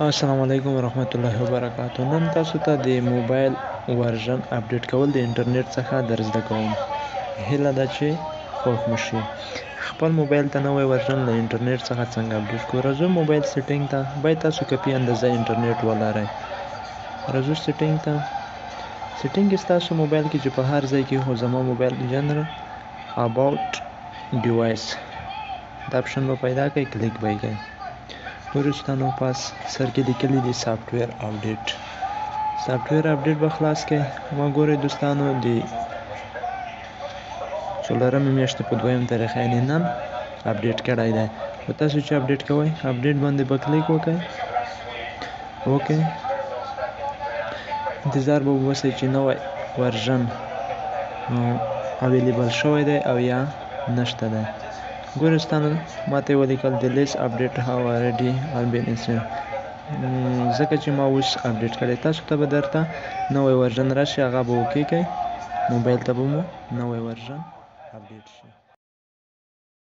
السلام علیکم ورحمت الله وبرکاتہ. نن تاسو ته د موبایل ورژن اپډیټ کول د انټرنیټ څخه در زده کوم. هیله ده چې خوښ مو شي. خپل موبایل ته نوی ورژن له انټرنیټ څخه څنګه اپډیټ کړو. راځو موبایل سیټینګ ته. باید تاسو کافي اندازه انټرنیټ ولرئ. راځو سیټینګ ته. سیټینګ کې ستاسو موبایل کې چې په هر ځای کې هو زما موبایل جنرال اباوټ ډیوایس دا اپشن به پیدا کړئ. کلیک به یې کړئ. وروسته نو پاس سر کې لیکلي دي سافټویر اپډیټ. سافټویر اپډیټ به خلاص کړئ. وګورئ دوستانو د څلورمې میاشتې په 2 تاریخ یعنې نن اپډیټ کړی دی. خو تاسو چې اپډیټ کوئ اپډیټ باندې به کلیک وکړئ. اوکې انتظار به وباسئ چې نوی ورژن اویلیبل شوی دی او یا نشته دی. ګورئ دوستانو ما ته یې ولیکل د لیس اپډیټ هاو already been installed. ځکه چې ما اوس اپډیټ کړی. تاسو ته به درته نوی ورژن راشي هغه به اوکې کړئ. موبایل ته به مو نوی ورژن اپډیټ شي.